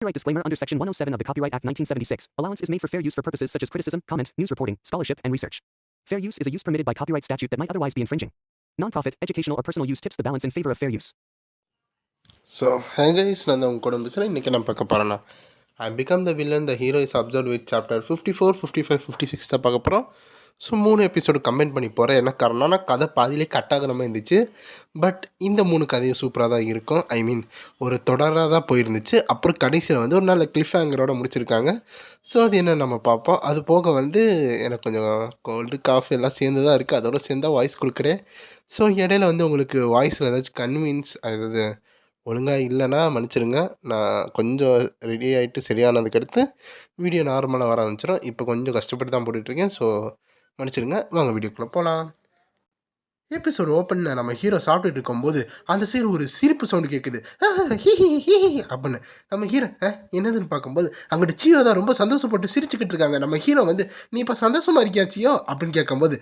Copyright disclaimer under Section 107 of the Copyright Act 1976. Allowance is made for fair use for purposes such as criticism, comment, news reporting, scholarship, and research. Fair use is a use permitted by copyright statute that might otherwise be infringing. Non-profit, educational, or personal use tips the balance in favor of fair use. So, hey guys, நான் தான் உங்க கூட பேசுகிறேன். இன்றைக்கி நான் பார்க்க போகிறேன்னா I become the villain the hero is observe with chapter 54, 55, 56 தான் பார்க்க போகிறோம். ஸோ 3 எபிசோடு கம்பைன் பண்ணி போகிறேன். என்ன காரணம்னா கதை பாதியிலே கட்டாகிற மாதிரி இருந்துச்சு. பட் இந்த 3 கதையும் சூப்பராக தான் இருக்கும். ஐ மீன் ஒரு தொடராக தான் போயிருந்துச்சு. அப்புறம் கடைசியில் ஒரு நல்ல கிளிஃப் ஹேங்கரோட முடிச்சிருக்காங்க. ஸோ அது என்ன நம்ம பார்ப்போம். அது போக எனக்கு கொஞ்சம் கோல்டு காஃபி எல்லாம் சேர்ந்து தான் இருக்குது. அதோட சேர்ந்தா வாய்ஸ் கொடுக்குறேன். ஸோ இடையில உங்களுக்கு வாய்ஸில் ஏதாச்சும் கன்வீன்ஸ் அதாவது ஒழுங்காக இல்லைன்னா மன்னிச்சிடுங்க. நான் கொஞ்சம் ரெடி ஆகிட்டு சரியானதுக்கடுத்து வீடியோ நார்மலாக வர ஆரம்பிச்சிடும். இப்போ கொஞ்சம் கஷ்டப்பட்டு தான் போட்டுட்ருக்கேன். ஸோ மன்னிச்சிடுங்க. வாங்க வீடியோக்குள்ளே போகலாம். எபிசோடு ஓப்பனில் நம்ம ஹீரோ சாப்பிட்டுட்டு இருக்கும்போது அந்த சைடு ஒரு சிரிப்பு சவுண்டு கேட்குது. அப்படின்னு நம்ம ஹீரோ என்னதுன்னு பார்க்கும்போது அங்கிட்ட சியோ தான் ரொம்ப சந்தோஷப்பட்டு சிரிச்சுக்கிட்டு இருக்காங்க. நம்ம ஹீரோ நீ இப்போ சந்தோஷமாக இருக்கியா சியோ அப்படின்னு கேட்கும்போது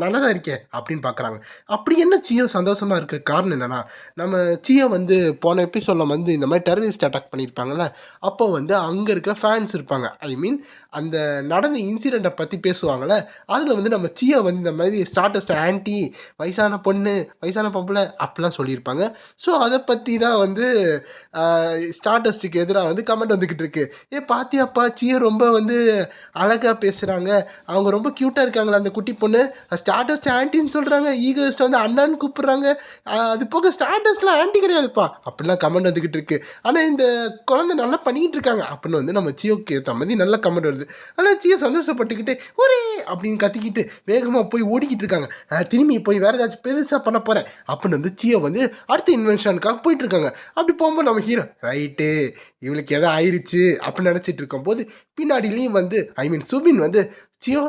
நல்லா தான் இருக்கேன் அப்படின்னு பார்க்குறாங்க. அப்படி என்ன சியோ சந்தோஷமாக இருக்க காரணம் என்னென்னா நம்ம சியோ போன எபிசோடில் இந்த மாதிரி டெரரிஸ்ட் அட்டாக் பண்ணியிருப்பாங்கள்ல. அப்போ அங்கே இருக்கிற ஃபேன்ஸ் இருப்பாங்க. ஐ மீன் அந்த நடந்த இன்சிடெண்ட்டை பற்றி பேசுவாங்கள்ல. அதில் நம்ம சியோ இந்த மாதிரி ஸ்டார்டஸ்ட் ஆன்டி வயசான பொண்ணு வயசான பொம்பளை அப்படிலாம் சொல்லியிருப்பாங்க. ஸோ அதை பற்றி தான் ஸ்டார்டஸ்ட்டுக்கு எதிராக கமெண்ட் வந்துக்கிட்டு இருக்கு. பாத்தியாப்பா சியோ ரொம்ப அழகாக பேசுகிறாங்க, அவங்க ரொம்ப க்யூட்டாக இருக்காங்களா அந்த குட்டி பொண்ணு, ஸ்டார்டஸ்ட் ஆன்ட்டின்னு சொல்கிறாங்க, ஈகோஸ்ட் அண்ணான்னு கூப்பிட்றாங்க, அது போக ஸ்டார்டஸ்ட்லாம் ஆன்ட்டி கிடையாதுப்பா அப்படிலாம் கமெண்ட் வந்துக்கிட்டு இருக்கு. ஆனால் இந்த குழந்தை நல்லா பண்ணிக்கிட்டு இருக்காங்க அப்படின்னு நம்ம சியோக்கு ஏற்ற மாதிரி நல்ல கமெண்ட் வருது. ஆனால் சியோ சந்தோஷப்பட்டுக்கிட்டு ஒரே அப்படின்னு கத்திக்கிட்டு வேகமாக போய் ஓடிக்கிட்டு இருக்காங்க. திரும்பி போய் வேறு ஏதாச்சும் பெருசாக பண்ண போகிறேன் அப்படின்னு சியோ அடுத்த இன்வென்ஷனுக்காக போயிட்டுருக்காங்க. அப்படி போகும்போது நம்ம ஹீரோ ரைட்டு இவளுக்கு எதோ ஆயிடுச்சு அப்படின்னு நினச்சிட்டு இருக்கும்போது பின்னாடிலையும் ஐ மீன் சுபின் சியோ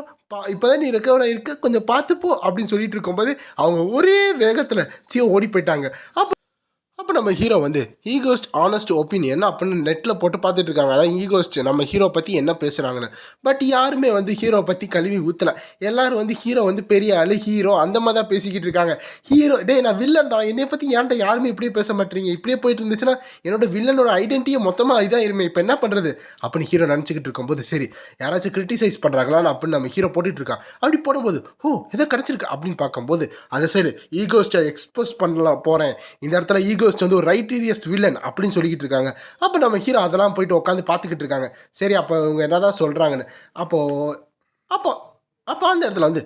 இப்போதான் நீ ரெக்கவர் ஆகிருக்கு, கொஞ்சம் பார்த்துப்போ அப்படின்னு சொல்லிட்டு இருக்கும்போது அவங்க ஒரே வேகத்தில் சியோ ஓடி போயிட்டாங்க. அப்போ நம்ம ஹீரோ ஈகோஸ்ட் ஆனஸ்ட் ஒப்பீனியன் அப்படின்னு நெட்டில் போட்டு பார்த்துட்டு இருக்காங்க. அதான் ஈகோஸ்ட் நம்ம ஹீரோ பற்றி என்ன பேசுகிறாங்கன்னு. பட் யாருமே ஹீரோ பற்றி கழுவி ஊற்றலை. எல்லோரும் ஹீரோ பெரிய ஆள் ஹீரோ அந்த மாதிரி தான் பேசிக்கிட்டு இருக்காங்க. ஹீரோ நான் வில்லன்டா, என்னை பற்றி ஏன்டா யாருமே இப்படியே பேச மாட்டேறீங்க, இப்படியே போயிட்டு இருந்துச்சுன்னா என்னோட வில்லனோட ஐடென்டிட்டியை மொத்தமாக இதாக இருமே, இப்போ என்ன பண்ணுறது அப்படின்னு ஹீரோ நினச்சிக்கிட்டு இருக்கும்போது சரி யாராச்சும் கிரிட்டிசைஸ் பண்ணுறாங்களான்னு அப்படின்னு நம்ம ஹீரோ போட்டுட்ருக்கான். அப்படி போடும்போது ஏதோ கிடச்சிருக்கு அப்படின்னு பார்க்கும்போது அதை சரி ஈகோஸ்ட்டை எக்ஸ்போஸ் பண்ணலாம் போகிறேன், இந்த இடத்துல ஈகோஸ்ட் ஒரு ரைட்டீரியஸ் வில்லன் அப்படின்னு சொல்லிக்கிட்டு இருக்காங்க. அப்போ நம்ம ஹீரோ அதெல்லாம் போயிட்டு உட்காந்து பார்த்துக்கிட்டு இருக்காங்க. சரி அப்போ இவங்க என்னதான் சொல்கிறாங்கன்னு. அப்போ அந்த இடத்துல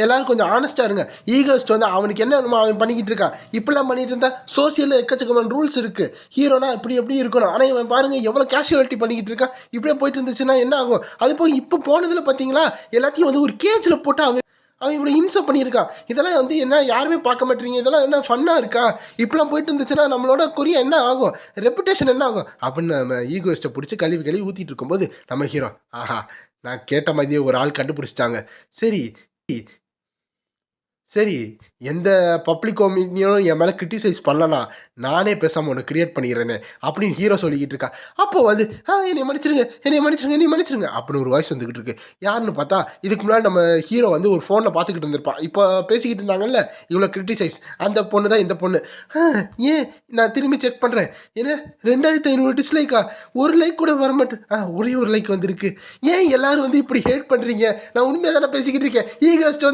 எல்லாரும் கொஞ்சம் ஆனஸ்ட்டாக இருங்க. ஈகோஸ்ட் அவனுக்கு என்ன அவன் பண்ணிக்கிட்டு இருக்கான், இப்படிலாம் பண்ணிட்டு இருந்தால் சோசியலில் எக்கச்சக்கமான ரூல்ஸ் இருக்குது. ஹீரோனா இப்படி எப்படி இருக்கணும், ஆனால் இவன் பாருங்கள் எவ்வளோ கேஷுவாலிட்டி பண்ணிக்கிட்டு இருக்கான், இப்படியே போயிட்டு இருந்துச்சுன்னா என்ன ஆகும். அது போய் இப்போ போனதில் பார்த்தீங்களா எல்லாத்தையும் ஒரு கேஜில் போட்டு அவன் இவ்வளோ இம்சை பண்ணியிருக்கான். இதெல்லாம் என்ன யாருமே பார்க்க மாட்டேறீங்க, இதெல்லாம் என்ன ஃபன்னாக இருக்கா, இப்படிலாம் போயிட்டு இருந்துச்சுன்னா நம்மளோட கொரியா என்ன ஆகும், ரெப்புடேஷன் என்ன ஆகும் அப்படின்னு நம்ம ஈகோஸ்ட்டை பிடிச்சி கழுவி ஊற்றிட்டு இருக்கும்போது நம்ம ஹீரோ ஆஹா நான் கேட்ட மாதிரியே ஒரு ஆள் கண்டுபிடிச்சிட்டாங்க. சரி எந்த பப்ளிக் ஒப்பீனியனும் என் மேலே கிரிட்டிசைஸ் பண்ணலாம், நானே பேசாமல் ஒன்று க்ரியேட் பண்ணிடுறேன்னு அப்படின்னு ஹீரோ சொல்லிக்கிட்டு இருக்கா. அப்போது என்னை மன்னிச்சிருங்க அப்படின்னு ஒரு வாய்ஸ் வந்துக்கிட்டு இருக்கு. யாருன்னு பார்த்தா இதுக்கு முன்னாடி நம்ம ஹீரோ ஒரு ஃபோனில் பார்த்துக்கிட்டு இருந்திருப்பான். இப்போ பேசிக்கிட்டு இருந்தாங்கல்ல இவ்வளோ கிரிட்டிசைஸ் அந்த பொண்ணு தான் இந்த பொண்ணு. ஏன் நான் திரும்பி செக் பண்ணுறேன், ஏன்னா 2500 டிஸ்லைக்கா, ஒரு லைக் கூட வர மாட்டேன், ஒரே ஒரு லைக் வந்திருக்கு. ஏன் எல்லாரும் இப்படி ஹேட் பண்ணுறீங்க, நான் உண்மையாக தானே பேசிக்கிட்டு இருக்கேன். ஈகோஸ்ட்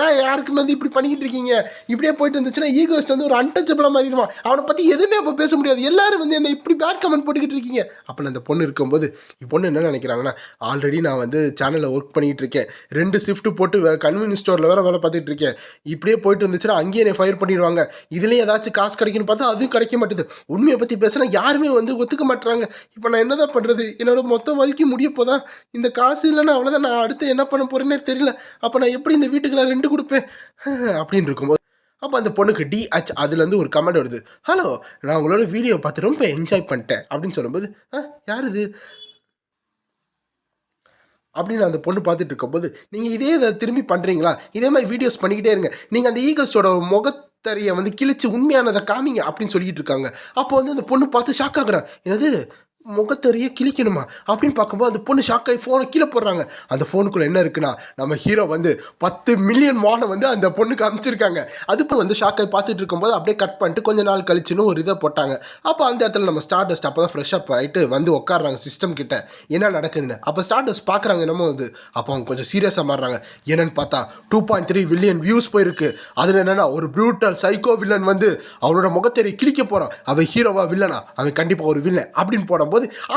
ஏன் யாருக்குமே இப்படி பண்ணிக்கிட்டு இருக்கீங்க, இப்படியே போயிட்டு இருந்துச்சுன்னா ஈகோஸ்ட் ஒரு அன்டச்சபிளாக மாறிடுவான், அவனை பற்றி எதுவுமே அப்போ பேச முடியாது, எல்லாரும் என்ன இப்படி பேட் கமெண்ட் போட்டுக்கிட்டு இருக்கீங்க அப்படின்னு அந்த பொண்ணு இருக்கும்போது பொண்ணு என்ன நினைக்கிறாங்கன்னா ஆல்ரெடி நான் சேனலில் ஒர்க் பண்ணிக்கிட்டு இருக்கேன், 2 ஷிஃப்ட் போட்டு கன்வீனியன்ஸ் ஸ்டோரில் வேலை பார்த்துட்டு இருக்கேன், இப்படியே போயிட்டு இருந்துச்சுன்னா அங்கேயே என்னை ஃபயர் பண்ணிடுவாங்க, இதுலேயே ஏதாச்சும் காசு கிடைக்குன்னு பார்த்தா அதுவும் கிடைக்க மாட்டேது, உண்மையை பற்றி பேசினா யாருமே ஒத்துக்க மாட்டுறாங்க, இப்போ நான் என்னதான் பண்ணுறது, என்னோட மொத்த வாழ்க்கை முடிய போதா, இந்த காசு இல்லைன்னா அவ்வளோதான், நான் அடுத்து என்ன பண்ண போகிறேன்னே தெரியல, அப்போ நான் எப்படி இந்த வீட்டுக்கெல்லாம் ரெண்டு கொடுப்பேன் அப்படின்னு இருக்கும்போது அப்போ அந்த பொண்ணுக்கு டிஹெச் அதுலேருந்து ஒரு கமெண்ட் வருது. ஹலோ நான் உங்களோட வீடியோ பார்த்து ரொம்ப என்ஜாய் பண்ணிட்டேன் அப்படின்னு சொல்லும்போது யார் இது அப்படின்னு அந்த பொண்ணு பார்த்துட்டு இருக்கும்போது நீங்கள் இதை திரும்பி பண்ணுறீங்களா, இதே மாதிரி வீடியோஸ் பண்ணிக்கிட்டே இருங்க, நீங்கள் அந்த ஈகோஸ்டோட முகத்தறியை கிழிச்சு உண்மையானதை காமிங்க அப்படின்னு சொல்லிக்கிட்டு இருக்காங்க. அப்போ அந்த பொண்ணு பார்த்து ஷாக் ஆகுறான், என்னது முகத்தறிய கிழிக்கணுமா அப்படின்னு பார்க்கும்போது அந்த பொண்ணு ஷாக் ஆகி ஃபோனை கீழே போடுறாங்க. அந்த ஃபோனுக்குள்ள என்ன இருக்குன்னா நம்ம ஹீரோ வந்து 10 மில்லியன் வானை வந்து அந்த பொண்ணுக்கு அனுப்பிச்சிருக்காங்க. அதுப்போ வந்து ஷாக் ஆகி பார்த்துட்டு இருக்கும்போது அப்படியே கட் பண்ணிட்டு கொஞ்ச நாள் கழிச்சுன்னு ஒரு இதை போட்டாங்க. அப்போ அந்த இடத்துல நம்ம ஸ்டார் டஸ்ட் அப்போ தான் ஃப்ரெஷ் அப் ஆகிட்டு வந்து உட்காடுறாங்க சிஸ்டம் கிட்ட என்ன நடக்குதுன்னு. அப்போ ஸ்டார் டஸ்ட் பார்க்குறாங்க என்னமோ அது. அப்போ அவங்க கொஞ்சம் சீரியஸாக மாறுறாங்க. என்னன்னு பார்த்தா 2.3 பில்லியன் வியூஸ் போயிருக்கு. அதில் என்னன்னா ஒரு ப்ரூட்டல் சைக்கோ வில்லன் வந்து அவனோட முகத்தறியை கிழிக்க போகிறான். அவன் ஹீரோவா வில்லனா? அவன் கண்டிப்பாக ஒரு வில்லன் அப்படின்னு போடும்போது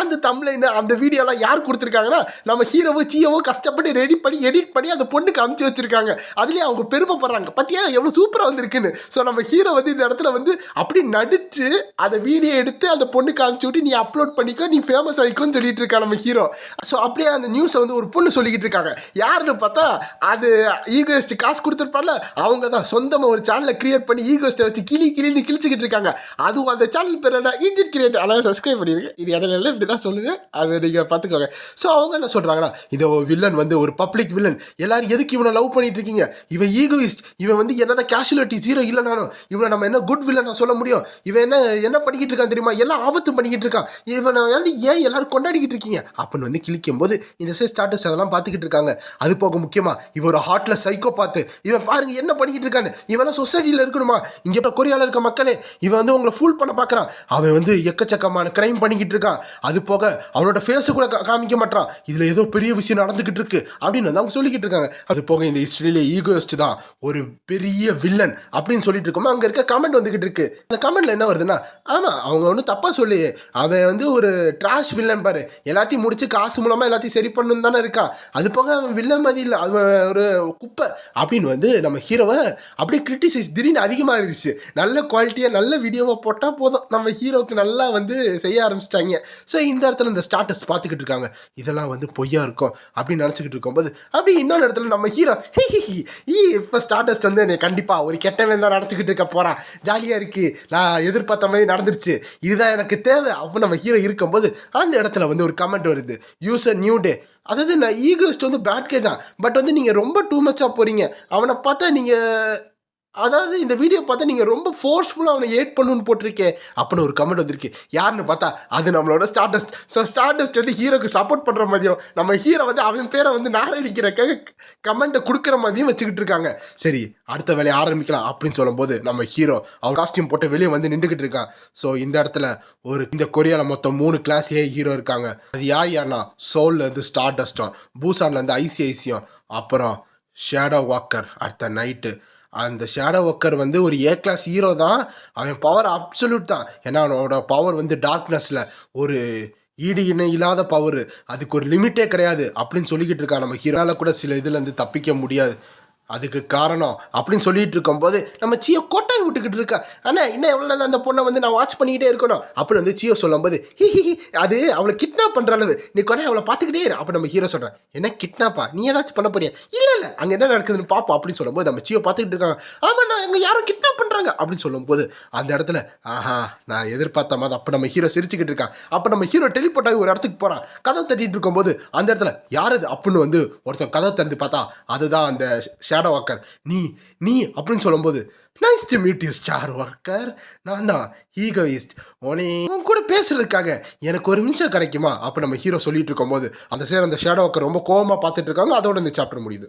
அந்த தம்ப்லைன் அந்த வீடியோலாம் யார் கொடுத்துருக்காங்கன்னா நம்ம ஹீரோவோ சியோவோ கஷ்டப்பட்டு ரெடி பண்ணி எடிட் பண்ணி அந்த பொண்ணுக்கு அனுப்பிச்சு வச்சிருக்காங்க. அதுலேயே அவங்க பெருமைப்படுறாங்க, பத்தியா எவ்வளோ சூப்பராக வந்திருக்குன்னு. ஸோ நம்ம ஹீரோ வந்து இந்த இடத்துல வந்து அப்படி நடிச்சு அந்த வீடியோ எடுத்து அந்த பொண்ணுக்கு அனுப்பிச்சு விட்டு நீ அப்லோட் பண்ணிக்கோ, நீ ஃபேமஸ் ஆகிக்கோன்னு சொல்லிட்டு இருக்கா நம்ம ஹீரோ. ஸோ அப்படியே அந்த நியூஸை வந்து ஒரு பொண்ணு சொல்லிக்கிட்டு இருக்காங்க. யாருன்னு பார்த்தா அது ஈகோயிஸ்ட் காசு கொடுத்துருப்பால அவங்க தான் சொந்தமாக ஒரு சேனலை கிரியேட் பண்ணி ஈகோயிஸ்ட்டை வச்சு கிளின்னு கிழிச்சிக்கிட்டு இருக்காங்க. அதுவும் அந்த சேனல் பேர் என்ன, இன்ஜின் கிரியேட். அதெல்லாம் சப்ஸ்கிரைப் பண்ணிருக்கு. இது இடையில இப்படி தான் சொல்லுங்கள், அது நீங்கள் பார்த்துக்கோங்க. ஸோ அவங்க என்ன சொல்கிறாங்கன்னா இந்த வில்லன் வந்து ஒரு பப்ளிக் வில்லன். எல்லாரும் எதுக்கு இவனை லவ் பண்ணிட்டு இருக்கீங்க? இவன் ஈகோயிஸ்ட். இவன் வந்து என்னதான் கேஷுவலிட்டி ஜீரோ இல்லைனாலும் இவனை நம்ம என்ன குட் வில்லன் சொல்ல முடியும்? இவன் என்ன பண்ணிக்கிட்டு இருக்கான் தெரியுமா? எல்லாம் ஆபத்து பண்ணிக்கிட்டு இருக்கான். இவனை வந்து ஏன் எல்லாரும் கொண்டாடிக்கிட்டு இருக்கீங்க அப்படின்னு வந்து கிழிக்கும் போது இந்த ஸ்டாட்டஸ் அதெல்லாம் பார்த்துக்கிட்டு இருக்காங்க. அது போக முக்கியமா இவன் ஒரு ஹார்ட்ல சைக்கோ பார்த்து இவன் பாருங்க என்ன பண்ணிக்கிட்டு இருக்கான்னு. இவன் சொசைட்டியில் இருக்கணுமா? இங்கே கொரியாவில் இருக்க மக்களே இவன் வந்து உங்களை ஃபூல் பண்ண பார்க்குறான். அவன் வந்து எக்கச்சக்கமான கிரைம் பண்ணிக்கிட்டு இருக்கான். அது போக அவனோட ஃபேஸை கூட காமிக்க மாட்டான். இதில் ஏதோ பெரிய விஷயம் நடந்துக்கிட்டு இருக்கு அப்படின்னு வந்து அவங்க சொல்லிக்கிட்டு இருக்காங்க. அது போக இந்த ஹிஸ்டரியிலே ஈகோயிஸ்ட் தான் ஒரு பெரிய வில்லன் அப்படின்னு சொல்லிட்டு இருக்கோம். அங்கே இருக்க கமெண்ட் வந்துக்கிட்டு இருக்கு. அந்த கமெண்ட்ல என்ன வருதுன்னா, ஆமாம் அவங்க ஒன்றும் தப்பாக சொல்லி அவன் வந்து ஒரு ட்ராஷ் வில்லன் பாரு, எல்லாத்தையும் முடிச்சு காசு மூலமாக எல்லாத்தையும் சரி பண்ணணும் தானே இருக்கான். அது போக அவன் வில்லன் மாதிரி இல்லை, அவன் ஒரு குப்பை அப்படின்னு வந்து நம்ம ஹீரோவை அப்படியே கிரிட்டிசைஸ் திடீர்னு அதிகமாகிடுச்சு. நல்ல குவாலிட்டியாக நல்ல வீடியோவை போட்டால் போதும் நம்ம ஹீரோவுக்கு நல்லா வந்து செய்ய ஆரம்பிச்சிட்டாங்க. ஸோ இந்த இடத்துல இந்த ஸ்டாட்டஸ் பார்த்துக்கிட்டு இருக்காங்க. இதெல்லாம் வந்து பொய்யா இருக்கும் அப்படின்னு நினச்சிக்கிட்டு இருக்கும்போது அப்படி இன்னொரு இடத்துல நம்ம ஹீரோ இப்போ ஸ்டாட்டஸ் வந்து என்னை கண்டிப்பாக ஒரு கெட்டவன் தான் நினச்சிக்கிட்டு இருக்க போகிறான், ஜாலியாக இருக்கு, நான் எதிர்பார்த்த மாதிரி நடந்துருச்சு, இதுதான் எனக்கு தேவை அப்போ நம்ம ஹீரோ இருக்கும்போது அந்த இடத்துல வந்து ஒரு கமெண்ட் வருது, யூசர் நியூ டே. அதாவது நான் ஈகோஸ்ட் வந்து பேட் கே தான், பட் வந்து நீங்கள் ரொம்ப டூ மச்சாக போகிறீங்க. அவனை பார்த்தா நீங்கள் அதாவது இந்த வீடியோ பார்த்தா நீங்கள் ரொம்ப ஃபோர்ஸ்ஃபுல்லாக அவனை ஏட் பண்ணுன்னு போட்டிருக்கே அப்படின்னு ஒரு கமெண்ட் வந்திருக்கு. யாருன்னு பார்த்தா அது நம்மளோட ஸ்டார்டஸ்ட். ஸோ ஸ்டார்டஸ்ட் வந்து ஹீரோக்கு சப்போர்ட் பண்ணுற மாதிரியும் நம்ம ஹீரோ வந்து அவன் பேரை வந்து நாரடிக்கிறக்காக கமெண்ட்டை கொடுக்குற மாதிரியும் வச்சுக்கிட்டு இருக்காங்க. சரி அடுத்த வேலையை ஆரம்பிக்கலாம் அப்படின்னு சொல்லும்போது நம்ம ஹீரோ அவர் காஸ்டியூம் போட்டு வெளியே வந்து நின்றுக்கிட்டு இருக்கான். ஸோ இந்த இடத்துல இந்த கொரியாவில் மொத்தம் 3 கிளாஸ் ஏ ஹீரோ இருக்காங்க. அது யார்னா சோல்லேருந்து ஸ்டார்டஸ்ட்டும், பூசான்லேருந்து ஐசிஐசியும், அப்புறம் ஷேடோ வாக்கர் அடுத்த நைட்டு. அந்த ஷேடோ ஒர்க்கர் வந்து ஒரு ஏ கிளாஸ் ஹீரோ தான். அவன் பவர் அப்சல்யூட் தான். ஏன்னா அவனோட பவர் வந்து டார்க்னஸில் ஒரு ஈடு இணை இல்லாத பவர், அதுக்கு ஒரு லிமிட்டே கிடையாது அப்படின்னு சொல்லிக்கிட்டு இருக்கான். நம்ம ஹீரோவில் கூட சில இதுலேருந்து தப்பிக்க முடியாது, அதுக்கு காரணம் அப்படின்னு சொல்லிட்டு இருக்கும்போது நம்ம சியோ கொட்டாய் விட்டுக்கிட்டு இருக்கா. அண்ணா இன்னும் எவ்வளோ நேரம் அந்த பொண்ணை வந்து நான் வாட்ச் பண்ணிக்கிட்டே இருக்கணும் அப்படின்னு வந்து சியோ சொல்லும்போது அது அவளை கிட்னாப் பண்ணுற அளவு நீ கொண்டே அவளை பார்த்துக்கிட்டே இரு. அப்போ நம்ம ஹீரோ சொல்கிறேன், என்ன கிட்னாப்பா, நீ ஏதாச்சும் பண்ண போறியா? இல்லை அங்கே என்ன நடக்குதுன்னு பார்ப்போம் அப்படின்னு சொல்லும்போது நம்ம சியோ பார்த்துக்கிட்டு இருக்காங்க. ஆமாம் நான் அங்கே யாரும் கிட்னாப் பண்ணுறாங்க அப்படின்னு சொல்லும்போது அந்த இடத்துல ஆஹா நான் எதிர்பார்த்த மாதிரி அப்போ நம்ம ஹீரோ சிரிச்சுக்கிட்டு இருக்கான். அப்போ நம்ம ஹீரோ டெலிபோர்ட் ஆகி ஒரு இடத்துக்கு போகிறான். கதவை தட்டிட்டு இருக்கும்போது அந்த இடத்துல யார் அது அப்படின்னு வந்து ஒருத்தர் கதவை திறந்து பார்த்தா அதுதான் அந்த ஷேடோ வாக்கர். நீ அப்படின்னு சொல்லும்போது nice to meet you star Walker, நான் தான் ஈகோயிஸ்ட், உன் கூட பேசுறதுக்காக எனக்கு ஒரு நிமிஷம் கிடைக்குமா அப்போ நம்ம ஹீரோ சொல்லிட்டு இருக்கும்போது அந்த ஷேடோ வாக்கர் ரொம்ப கோவமாக பார்த்துட்டு இருக்காங்க. அதோட இந்த சாப்டர் முடியுது.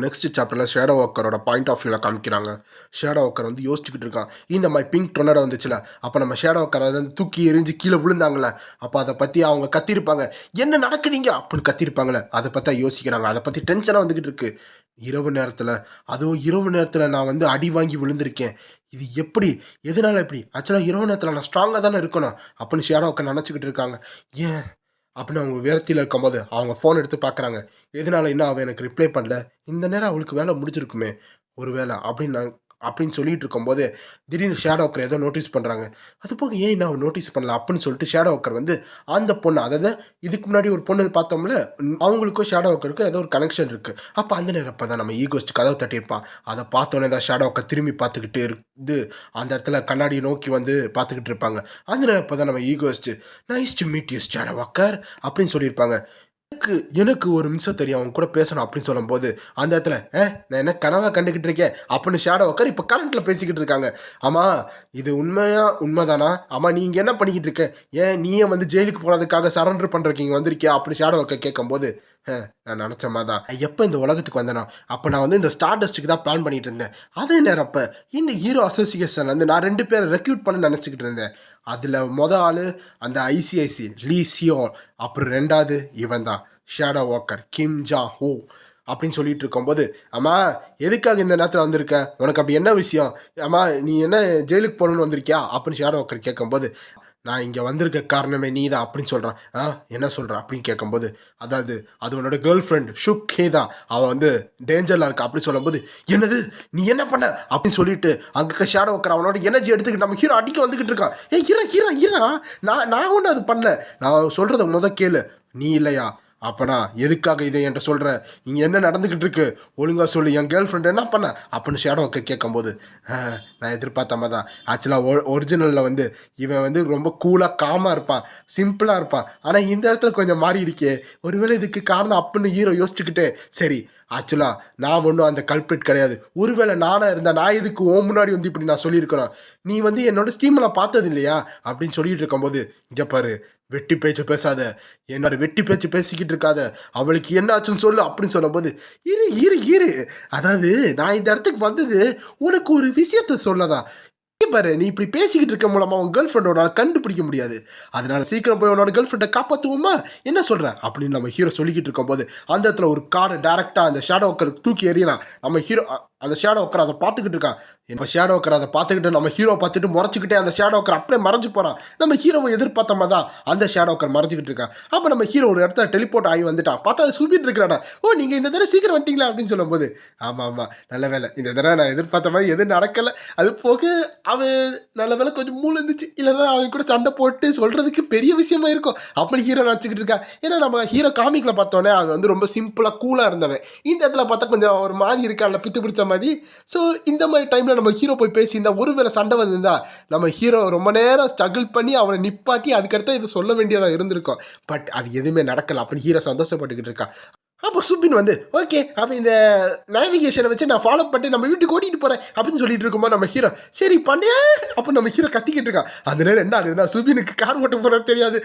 நெக்ஸ்ட் சாப்டரில் ஷேடோ வாக்கரோட பாயிண்ட் ஆஃப் வியூவில் காமிக்கிறாங்க. ஷேடோ வாக்கர் வந்து யோசிச்சுக்கிட்டு இருக்கான். இந்த மாதிரி பிங்க் டொனடோ வந்துச்சுல, அப்போ நம்ம ஷேடோ வாக்கரை வந்து தூக்கி எரிஞ்சு கீழே விழுந்தாங்களே, அப்போ அதை பற்றி அவங்க கத்திருப்பாங்க, என்ன நடக்குதுங்க அப்படின்னு கத்திருப்பாங்களே, அதை பற்றி யோசிக்கிறாங்க. அதை பற்றி டென்ஷனாக வந்துக்கிட்டு இருக்கு. அதுவும் இரவு நேரத்தில் நான் வந்து அடி வாங்கி விழுந்திருக்கேன், இது எப்படி, எதனால எப்படி? ஆக்சுவலாக இரவு நேரத்தில் நான் ஸ்ட்ராங்காக தானே இருக்கணும் அப்படின்னு ஷேடோ வாக்கர் நினச்சிக்கிட்டு இருக்காங்க. ஏன் அப்படின்னு அவங்க விரக்தியில் இருக்கும்போது அவங்க ஃபோன் எடுத்து பார்க்குறாங்க. எதனால இன்னும் அவள் எனக்கு ரிப்ளை பண்ணல, இந்த நேரம் அவளுக்கு வேலை முடிஞ்சிருக்குமே ஒரு வேலை அப்படின்னு சொல்லிட்டு இருக்கும்போது திடீர்னு ஷேடோ வாக்கர் ஏதோ நோட்டீஸ் பண்ணுறாங்க. அது போக ஏன் இன்னும் அவன் நோட்டீஸ் பண்ணல அப்படின்னு சொல்லிட்டு ஷேடோ வாக்கர் வந்து அந்த பொண்ணு, அதாவது இதுக்கு முன்னாடி ஒரு பொண்ணு பார்த்தோம்ல, அவங்களுக்கும் ஷேடோ வாக்கருக்கும் ஏதோ ஒரு கனெக்ஷன் இருக்குது. அப்போ அந்த நேரம் அப்போ தான் நம்ம ஈகோஸ்ட் கதவை தட்டியிருப்பான். அதை பார்த்தோன்னே தான் ஷேடோ வாக்கர் திரும்பி பார்த்துக்கிட்டு இருந்து அந்த இடத்துல கண்ணாடியை நோக்கி வந்து பார்த்துக்கிட்டு இருப்பாங்க. அந்த நேரம் அப்போ தான் நம்ம ஈகோஸ்ட் nice to meet you Shadow Walker அப்படின்னு சொல்லியிருப்பாங்க. எனக்கு ஒரு நிமிஷம் தெரியும் அவன் கூட பேசணும் அப்படின்னு சொல்லும்போது, அந்த இடத்துல நான் என்ன கனவா கண்டுகிட்டு இருக்கேன் அப்படின்னு ஷேடோ வாக்கர் இப்ப கரண்ட்ல பேசிக்கிட்டு இருக்காங்க. ஆமா, இது உண்மைதானா? ஆமா நீ இங்க என்ன பண்ணிக்கிட்டு இருக்க? ஏன் நீயே வந்து ஜெயிலுக்கு போறதுக்காக சரண்டர் பண்றதுக்கு இங்க வந்திருக்கியா? அப்படின்னு ஷேடோ வாக்கர் கேட்கும்போது, நான் நெனச்ச மாரி தான். எப்ப இந்த உலகத்துக்கு வந்தேனோ, அப்ப நான் வந்து இந்த ஸ்டார்டஸ்ட்க்கு தான் பிளான் பண்ணிட்டு இருந்தேன். அதே நேரம் அப்ப இந்த ஹீரோ அசோசியேஷன்ல இருந்து நான் 2 பேர ரெக்ரூட் பண்ண நெனச்சுக்கிட்டு இருந்தேன். அதுல ஆளு அந்த ஐசிஐசி லீ சியோல், அப்புறம் 2வது இவன் தான். ஷேடோ வாக்கர், கிம் ஜா ஹோ அப்படின்னு சொல்லிட்டு இருக்கும்போது, "அம்மா எதுக்காக இந்த நேரத்துல வந்திருக்க? உனக்கு அப்படி என்ன விஷயம்? அம்மா நீ என்ன ஜெயிலுக்கு போகணும்னு வந்திருக்கியா?" அப்படின்னு ஷேடோ வாக்கர் கேட்கும்போது, "நான் இங்க வந்திருக்க காரணமே நீ தான்" அப்படின்னு சொல்றான். என்ன சொல்ற?" அப்படின்னு கேட்கும்போது, "அதாவது அது உன்னோட கேர்ள் ஃப்ரெண்ட் ஷுக் ஹே தான். அவ வந்து டேஞ்சர்ல இருக்கா" அப்படின்னு சொல்லும்போது, "என்னது? நீ என்ன பண்ண?" அப்படின்னு சொல்லிட்டு அங்க ஷேடோ வாக்கர் அவனோட எனர்ஜி எடுத்துக்கிட்டு நம்ம ஹீரோ அடிக்க வந்துகிட்டு இருக்கான். "ஏய் இரா. நான் ஒண்ணும் அது பண்ணல. நான் சொல்றத கேளு. நீ இல்லையா? அப்பனா எதுக்காக இதை என்கிட்ட சொல்ற? இங்க என்ன நடந்துகிட்டு இருக்கு? ஒழுங்கா சொல்லு. என் கேர்ள் ஃப்ரெண்ட் என்ன பண்ண?" அப்படின்னு ஷேடோ வாக்கர் கேட்கும்போது, நான் எதிர்பார்த்த மாரி தான். ஆக்சுவலா ஒரிஜினல்ல வந்து இவன் வந்து ரொம்ப கூலா, காமா இருப்பான். சிம்பிளா இருப்பான். ஆனா இந்த இடத்துல கொஞ்சம் மாறி இருக்கே. ஒருவேளை இதுக்கு காரணம் அப்படின்னு ஹீரோ யோசிச்சுக்கிட்டு, சரி ஆக்சுவலா நான் ஒண்ணும் அந்த கல்பிரிட் கிடையாது. ஒருவேளை நானா இருந்தா நான் எதுக்கு உன் முன்னாடி வந்து இப்படி நான் சொல்லியிருக்கணும்? நீ வந்து என்னோட ஸ்ட்ரீம பார்த்தது இல்லையா? அப்படின்னு சொல்லிட்டு இருக்கும்போது, இங்க பாரு வெட்டி பேச்சு பேசாத. என்னோட வெட்டி பேச்சு பேசிக்கிட்டு இருக்காத. அவளுக்கு என்ன ஆச்சுன்னு சொல்லு அப்படின்னு சொல்லும்போது, இரு. அதாவது நான் இந்த இடத்துக்கு வந்தது உனக்கு ஒரு விஷயத்த சொல்லதான். பாரு நீ இப்படி பேசிக்கிட்டு இருக்க மூலமா உன் கேர்ள் ஃப்ரெண்டோட கண்டுபிடிக்க முடியாது. அதனால சீக்கிரம் போய் உன்னோட கேர்ள் ஃப்ரெண்டை காப்பாத்துவோமா? என்ன சொல்ற? அப்படின்னு நம்ம ஹீரோ சொல்லிக்கிட்டு இருக்கும்போது, அந்த இடத்துல ஒரு காரை டைரக்டா அந்த ஷேடோ வாக்கர் தூக்கி எறியறான். நம்ம ஹீரோ அந்த ஷேடோ வாக்கர் அதை பார்த்துக்கிட்டு இருக்கான். நம்ம ஷேடோ வாக்கர் அதை பார்த்துக்கிட்டு நம்ம ஹீரோ பார்த்துட்டு முறைச்சுக்கிட்டே அந்த ஷேடோ வாக்கர் அப்படியே மறைஞ்சு போறான். நம்ம ஹீரோவை எதிர்பார்த்த மாதிரி தான் அந்த ஷேடோ வாக்கர் மறைஞ்சுக்கிட்டு இருக்கான். அப்ப நம்ம ஹீரோ ஒரு இடத்துல டெலிபோர்ட் ஆகி வந்துட்டான். பார்த்தா அது சுபிட்டு இருக்கிறாடா. "ஓ நீங்க இந்த தடவை சீக்கிரம் வந்துட்டீங்களா?" அப்படின்னு சொல்லும்போது, ஆமா நல்ல வேலை. இந்த தடவை நான் எதிர்பார்த்த மாதிரி எதுவும் நடக்கல. அது போக அவன் நல்ல வேலை கொஞ்சம் மூளை இருந்துச்சு. இல்லைன்னா அவன் கூட சண்டை போட்டு சொல்றதுக்கு பெரிய விஷயமா இருக்கும். அப்படி ஹீரோ நினச்சிக்கிட்டு இருக்கான். ஏன்னா நம்ம ஹீரோ காமிக்ல பார்த்தோன்னே அவன் வந்து ரொம்ப சிம்பிளா கூலா இருந்தவன். இந்த இடத்துல பார்த்தா கொஞ்சம் ஒரு மாதிரி இருக்கான்ல பித்து பிடிச்ச மாதிரி. ஸோ இந்த மாதிரி டைம்ல நம்ம ஹீரோ போய் பேசியிருந்தா ஒருவேளை சண்டை வந்திருந்தா நம்ம ஹீரோ ரொம்ப நேரம் ஸ்ட்ரகிள் பண்ணி அவனை நிப்பாட்டி அதுக்கடுத்து இதை சொல்ல வேண்டியதா இருந்திருக்கும். பட் அது எதுவுமே நடக்கல. அப்படின்னு ஹீரோ சந்தோஷப்பட்டுக்கிட்டு இருக்கான். அப்போ சுபின் வந்து, "ஓகே. அப்ப இந்த நேவிகேஷன வச்சு நான் ஃபாலோ பண்ணிட்டு நம்ம வீட்டுக்கு ஓட்டிட்டு போறேன்." அப்படின்னு சொல்லிட்டு இருக்கும்போது நம்ம ஹீரோ, "சரி பண்ணு." அப்ப நம்ம ஹீரோ கத்திக்கிட்டு இருக்கான். அந்த நேரம் என்ன ஆகுதுன்னா, சுபினுக்கு கார் ஓட்ட போறது தெரியாது.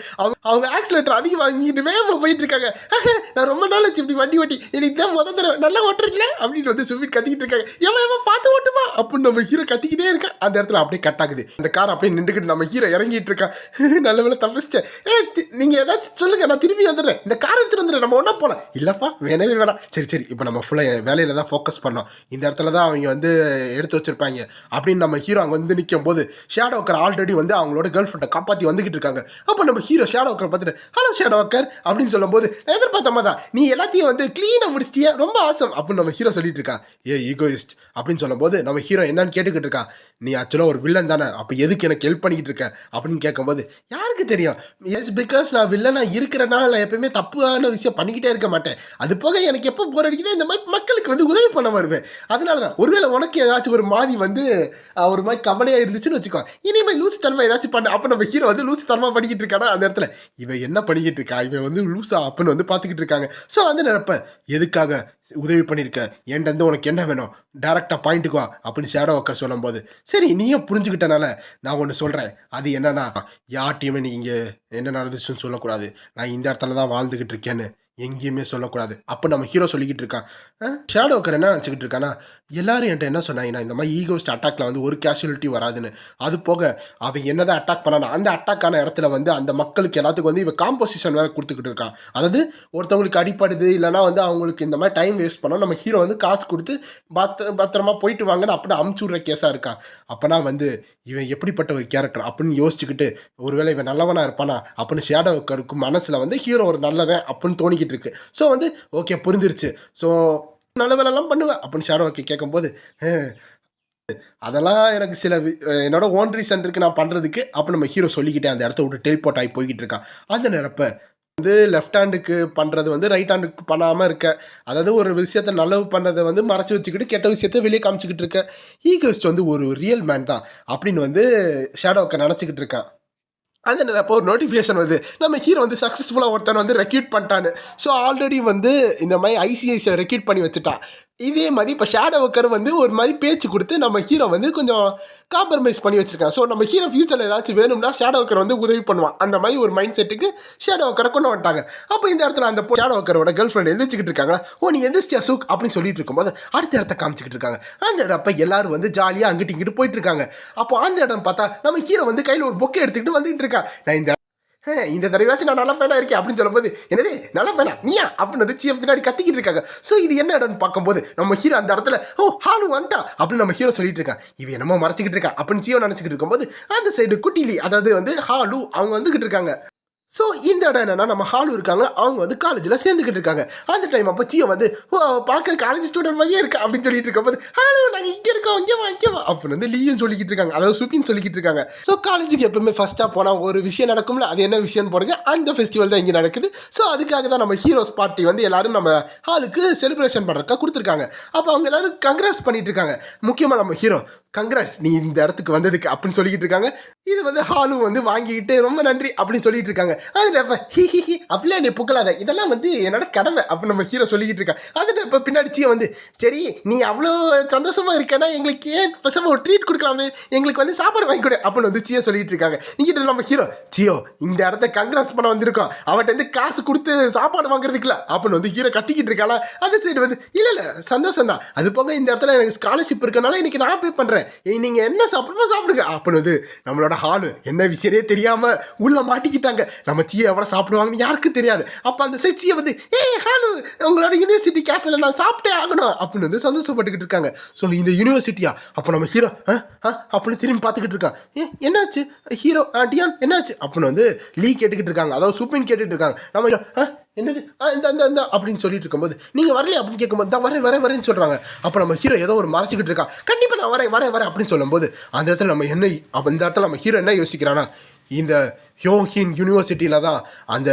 அவங்க ஆக்சிலேட்டர் அதிகம் வாங்கிட்டு வேகமா போயிட்டு இருக்காங்க. "நான் ரொம்ப நாள் ஆச்சு இப்படி வண்டி ஓட்டி. எனக்கு இதான் மொத தடவ. நல்லா ஓட்டுறீங்களா?" அப்படின்னு வந்து சுபின் கத்திக்கிட்டு இருக்காங்க. "ஏம்மா பார்த்து ஓட்டுமா." அப்படின்னு நம்ம ஹீரோ கத்திக்கிட்டே இருக்கான். அந்த இடத்துல அப்படியே கட் ஆகுது. அந்த கார் அப்படியே நின்றுக்கிட்டு நம்ம ஹீரோ இறங்கிட்டு இருக்கான். நல்ல வேளை தப்பிச்சிட்டேன். நீங்க ஏதாச்சும் சொல்லுங்க. நான் திரும்பி வந்துடுறேன். இந்த கார் எடுத்துட்டு வந்துடுறேன். நம்ம ஒண்ணா போலாம்." "இல்லப்பா வேணாம்." சரி இப்போ நம்ம ஃபுல்லாக வேலையில தான் ஃபோக்கஸ் பண்ணோம். இந்த இடத்துல தான் அவங்க வந்து எடுத்து வச்சிருப்பாங்க அப்படின்னு நம்ம ஹீரோ அங்கே வந்து நிற்கும் போது ஷேடோ வாக்கர் ஆல்ரெடி வந்து அவங்களோட கேர்ள் ஃப்ரெண்டை காப்பாற்றி வந்துகிட்டு இருக்காங்க. அப்போ நம்ம ஹீரோ ஷேடோ வாக்கரை பார்த்துட்டு, "ஹலோ ஷேடோ வாக்கர்" அப்படின்னு சொல்லும்போது, "நான் எதிர்பார்த்த தான் நீ எல்லாத்தையும் வந்து க்ளீனாக முடிச்சிட்டியா, ரொம்ப ஆசம்" அப்படின்னு நம்ம ஹீரோ சொல்லிட்டு இருக்கான். ஈகோயிஸ்ட் அப்படின்னு சொல்லும்போது நம்ம ஹீரோ என்னன்னு கேட்டுக்கிட்டு இருக்கான். "நீ ஆக்சுவலாக ஒரு வில்லன் தானே, அப்போ எதுக்கு எனக்கு ஹெல்ப் பண்ணிக்கிட்டு இருக்க?" அப்படின்னு கேட்கும்போது, யாருக்கு தெரியும், எஸ் பிகாஸ் நான் வில்லனா இருக்கிறனால நான் எப்பயுமே தப்பான விஷயம் பண்ணிக்கிட்டே இருக்க மாட்டேன். அது போக எனக்கு எப்போ போர் அடிக்குதோ இந்த மாதிரி மக்களுக்கு வந்து உதவி பண்ண வருவேன். அதனால தான் ஒருவேளை உனக்கு ஏதாச்சும் ஒரு மாதிரி வந்து ஒரு மாதிரி கவலையாக இருந்துச்சுன்னு வச்சுக்கோ, இனிமேல் லூசுத்தனமா ஏதாச்சும் பண்ண. அப்போ நம்ம ஹீரோ வந்து லூசுத்தனமா பண்ணிக்கிட்டு இருக்கானா அந்த இடத்துல இவன் என்ன பண்ணிக்கிட்டு இருக்கா, இவன் வந்து லூசா அப்படின்னு வந்து பார்த்துக்கிட்டு இருக்காங்க. ஸோ அந்த நினைப்ப எதுக்காக உதவி பண்ணியிருக்க, என்கிட்ட வந்து உனக்கு என்ன வேணும், டேரெக்டாக பாயிண்ட்டுக்கு வா அப்படின்னு ஷேடோ வாக்கர் சொல்லும்போது, சரி நீயும் புரிஞ்சுக்கிட்டனால நான் ஒன்று சொல்கிறேன். அது என்னன்னா, யார்ட்டையுமே நீ இங்கே என்ன நடந்துச்சுன்னு சொல்லக்கூடாது. நான் இந்த இடத்துல தான் வாழ்ந்துக்கிட்டு இருக்கேன்னு எங்கேயுமே சொல்லக்கூடாது. அப்போ நம்ம ஹீரோ சொல்லிக்கிட்டு இருக்கான். ஷேடோ வாக்கர் என்ன நினச்சிக்கிட்டு இருக்கான்னா, எல்லாரும் என்கிட்ட என்ன சொன்னாங்கன்னா, இந்த மாதிரி ஈகோஸ்ட் அட்டாக்ல வந்து ஒரு கேஷுவலிட்டி வராதுன்னு. அது போக அவன் என்னதான் அட்டாக் பண்ணானா, அந்த அட்டாக் ஆன இடத்துல வந்து அந்த மக்களுக்கு எல்லாத்துக்கும் வந்து இவன் காம்போசிஷன் வேற குடுத்துக்கிட்டு இருக்கான். அதாவது ஒருத்தவங்களுக்கு அடிபடுது, இல்லன்னா வந்து அவங்களுக்கு இந்த மாதிரி டைம் வேஸ்ட் பண்ணா, நம்ம ஹீரோ வந்து காசு குடுத்து பத்திரமா போயிட்டு வாங்கன்னு அப்படியே அமுச்சு விடுற கேஸா இருக்கான். அப்பனா வந்து இவன் எப்படிப்பட்ட ஒரு கேரக்டர் அப்படின்னு யோசிச்சுக்கிட்டு, ஒருவேளை இவன் நல்லவனா இருப்பானா அப்படின்னு ஷேடோ வாக்கருக்கு மனசுல வந்து ஹீரோ ஒரு நல்லவன் அப்படின்னு தோணிக்கிட்டு இருக்கு. ஸோ வந்து ஓகே புரிஞ்சிருச்சு. ஸோ நல்ல வேலைலாம் பண்ணுவேன் அப்படின்னு ஷேடோ வாக்கர் கேட்கும்போது, அதெல்லாம் எனக்கு சில என்னோட ஓன் ரீசன் இருக்கு நான் பண்றதுக்கு. அப்ப நம்ம ஹீரோ சொல்லிக்கிட்டே அந்த இடத்த விட்டு டெலிபோர்ட் ஆகி போய்க்கிட்டு இருக்கான். அந்த நேரப்ப வந்து லெஃப்ட் ஹேண்டுக்கு பண்றது வந்து ரைட் ஹேண்டுக்கு பண்ணாம இருக்க. அதாவது ஒரு விஷயத்த நல்லது பண்ணத வந்து மறைச்சு வச்சுக்கிட்டு, கெட்ட விஷயத்த வெளிய காமிச்சுக்கிட்டு இருக்க. ஈகோயிஸ்ட் வந்து ஒரு ரியல் மேன் தான் அப்படின்னு வந்து ஷேடோ வாக்கர் நெனச்சுக்கிட்டு இருக்கான். அந்த நேரப்போ ஒரு நோட்டிஃபிகேஷன் வருது, நம்ம ஹீரோ வந்து சக்ஸஸ்ஃபுல்லாக ஒருத்தன் வந்து ரெக்ரூட் பண்ணிட்டான்னு. ஸோ ஆல்ரெடி வந்து இந்த மாதிரி ஐசிஐசிஐ ரெக்ரூட் பண்ணி வச்சுட்டான். இதே மாதிரி இப்போ ஷேடோ ஒர்க்கர் வந்து ஒரு மாதிரி பேச்சு கொடுத்து நம்ம ஹீரோ வந்து கொஞ்சம் காம்ப்ரமைஸ் பண்ணி வச்சிருக்கான். ஸோ நம்ம ஹீரோ ஃபியூச்சரில் ஏதாச்சும் வேணும்னா ஷேடோ ஒர்க்கர் வந்து உதவி பண்ணுவான். அந்த மாதிரி ஒரு மைண்ட் செட்டுக்கு ஷேடோ ஒர்க்கரை கொண்டு வந்துட்டாங்க. அப்போ இந்த இடத்துல அந்த ஷேடோ ஒர்க்கரோட கேர்ள் ஃப்ரெண்ட் எந்திரிச்சிக்கிட்டு இருக்காங்களா, ஓ நீ எந்திரிச்சியா சூக் அப்படின்னு சொல்லிட்டு இருக்கும்போது அடுத்த இடத்த காமிச்சிக்கிட்டு இருக்காங்க. அந்த இடப்ப எல்லாரும் வந்து ஜாலியாக அங்கிட்டு இங்கிட்டு போயிட்டு இருக்காங்க. அப்போ அந்த இடம் பார்த்தா நம்ம ஹீரோ வந்து கையில் ஒரு பொக்கை எடுத்துக்கிட்டு வந்துகிட்டு இருக்கான். நான் இந்த தடவையாச்சும் நான் நல்ல பையனா இருக்கேன் அப்படின்னு சொல்லும்போது, என்னது நல்ல பையனா நீயா அப்படின்னு வந்து சிஎம் பின்னாடி கத்திக்கிட்டு இருக்காங்க. ஸோ இது என்ன இடம்னு பார்க்கும்போது நம்ம ஹீரோ அந்த இடத்துல ஓ ஹாலு வந்துட்டா அப்படின்னு நம்ம ஹீரோ சொல்லிட்டு இருக்கான். இவன் என்னமோ மறைச்சிக்கிட்டு இருக்கா அப்படின்னு சிஎம் நினச்சிக்கிட்டு இருக்கும்போது அந்த சைடு குட்டிலி அதாவது வந்து ஹாலு அவங்க வந்துகிட்டு இருக்காங்க. ஸோ இந்த இடம் என்னன்னா நம்ம ஹாலு இருக்காங்களா அவங்க வந்து காலேஜில் சேர்ந்துக்கிட்டு இருக்காங்க. அந்த டைம் அப்போ சியோ வந்து ஓ பார்க்க காலேஜ் ஸ்டூடெண்ட் மாதிரியே இருக்கா அப்படின்னு சொல்லிட்டு இருக்கும்போது ஹாலு நாங்கள் இங்கே இருக்கோம் இங்கே வா அப்படின்னு வந்து லீயும் சொல்லிக்கிட்டு இருக்காங்க, அதாவது சுப்பின்னு சொல்லிக்கிட்டு இருக்காங்க. ஸோ காலேஜுக்கு எப்பவுமே ஃபஸ்ட்டாக போனால் ஒரு விஷயம் நடக்கும்ல, அது என்ன விஷயம்னு போடுங்க, அந்த ஃபெஸ்டிவல் தான் இங்கே நடக்குது. ஸோ அதுக்காக தான் நம்ம ஹீரோஸ் பார்ட்டி வந்து எல்லாரும் நம்ம ஹாலுக்கு செலிப்ரேஷன் பண்ணுறதுக்காக கொடுத்துருக்காங்க. அப்போ அவங்க எல்லாரும் கங்க்ராட்ஸ் பண்ணிட்டு இருக்காங்க. முக்கியமாக நம்ம ஹீரோ கங்க்ராட்ஸ் நீ இந்த இடத்துக்கு வந்ததுக்கு அப்படின்னு சொல்லிக்கிட்டு இருக்காங்க. இது வந்து ஹாலும் வந்து வாங்கிக்கிட்டு ரொம்ப நன்றி அப்படின்னு சொல்லிட்டு இருக்காங்க. அதில் இப்போ ஹி அப்படிலாம் என்னை புகழாத, இதெல்லாம் வந்து என்னோட கடமை அப்படின்னு நம்ம ஹீரோ சொல்லிக்கிட்டு இருக்காங்க. அதில் இப்போ பின்னாடி சியோ வந்து சரி நீ அவ்வளோ சந்தோஷமா இருக்கேன்னா எங்களுக்கு ஏன் பேசாமல் ஒரு ட்ரீட் கொடுக்கலாமே, எங்களுக்கு வந்து சாப்பாடு வாங்கி கொடு அப்படின்னு வந்து சியோ சொல்லிட்டு இருக்காங்க. இங்கிட்ட நம்ம ஹீரோ சியோ இந்த இடத்த கங்க்ராட்ஸ் பண்ண வந்திருக்கோம், அவட்ட வந்து காசு கொடுத்து சாப்பாடு வாங்குறதுக்குல அப்படின்னு வந்து ஹீரோ கத்திக்கிட்டு இருக்காளா. அந்த சைடு வந்து இல்லை சந்தோஷம் தான், அது போக இந்த இடத்துல எனக்கு ஸ்காலர்ஷிப் இருக்கனால இன்னைக்கு நான் பே பண்ணுறேன், நீங்க என்ன சாப்பிடுமோ சாப்பிடுங்க அப்படின்னு நம்மளோட ஹாலு என்ன விஷயமே தெரியாம உள்ள மாட்டிக்கிட்டாங்க. நம்ம சீயை எவ்வளோ சாப்பிடுவாங்கன்னு யாருக்கும் தெரியாது. அப்போ அந்த சைச்சியை வந்து ஹாலு உங்களோட யூனிவர்சிட்டி கேஃபேல நான் சாப்பிட்டே ஆகணும் அப்படின்னு வந்து சந்தோஷப்பட்டுக்கிட்டு இருக்காங்க. ஸோ இந்த யூனிவர்சிட்டியா அப்போ நம்ம ஹீரோ அப்படின்னு திரும்பி பார்த்துக்கிட்டு இருக்கான். என்னாச்சு ஹீரோ டியான் என்னாச்சு அப்படின்னு வந்து லீ கேட்டுக்கிட்டு இருக்காங்க, அதாவது சூப்பின் கேட்டுட்டு இருக்காங்க. நம்ம ஹீரோ என்னது இந்த அப்படின்னு சொல்லிட்டு இருக்கும்போது நீங்கள் வரலையா அப்படின்னு கேட்கும்போது தான் வரேன்னு சொல்கிறாங்க. அப்போ நம்ம ஹீரோ ஏதோ ஒரு மறைச்சிக்கிட்டு இருக்கான். கண்டிப்பாக நான் வரேன் அப்படின்னு சொல்லும்போது அந்த இடத்துல நம்ம என்ன அப்போ இந்த இடத்துல நம்ம ஹீரோ என்ன யோசிக்கிறான்னா, இந்த ஹியோஹின் யூனிவர்சிட்டியில் தான் அந்த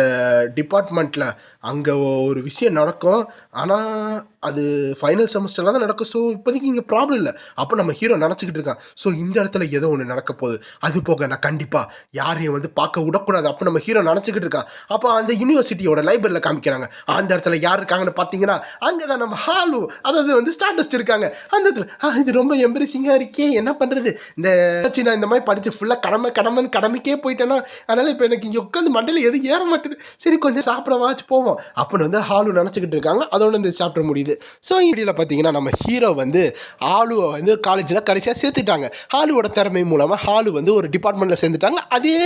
டிபார்ட்மெண்ட்டில் அங்கே ஒரு விஷயம் நடக்கும், ஆனால் அது ஃபைனல் செமஸ்டரில் தான் நடக்கும். ஸோ இப்போதைக்கு இங்கே ப்ராப்ளம் இல்லை. அப்போ நம்ம ஹீரோ நினச்சிக்கிட்டு இருக்கான். ஸோ இந்த இடத்துல ஏதோ ஒன்று நடக்க போகுது, அது போக நான் கண்டிப்பாக யாரையும் வந்து பார்க்க விடக்கூடாது அப்போ நம்ம ஹீரோ நினச்சிக்கிட்டு இருக்கான். அப்போ அந்த யூனிவர்சிட்டியோட லைப்ரரியில் காமிக்கிறாங்க. அந்த இடத்துல யார் இருக்காங்கன்னு பார்த்தீங்கன்னா அங்கே தான் நம்ம ஹாலு அதாவது வந்து ஸ்டார்டஸ்ட் இருக்காங்க. அந்த இடத்துல இது ரொம்ப எம்பரசிங்காக இருக்கே, என்ன பண்ணுறது, நான் இந்த மாதிரி படித்து ஃபுல்லாக கடமைக்கே போயிட்டேன்னா, அதனால் இப்போ எனக்கு இங்கே உட்காந்து மண்டையில் எதுவும் ஏற மாட்டேது, சரி கொஞ்சம் சாப்பிட வாச்சு போவோம் அப்படின்னு வந்து ஹாலு நினச்சிக்கிட்டு இருக்காங்க. அதோட இந்த சாப்டர் முடியுது. ஸோ இப்படியில் பார்த்தீங்கன்னா நம்ம ஹீரோ வந்து ஹாலுவை வந்து காலேஜில் கடைசியாக சேர்த்துட்டாங்க. ஹாலுவோட திறமை மூலமாக ஹாலு வந்து ஒரு டிபார்ட்மெண்ட்டில் சேர்ந்துட்டாங்க. அதே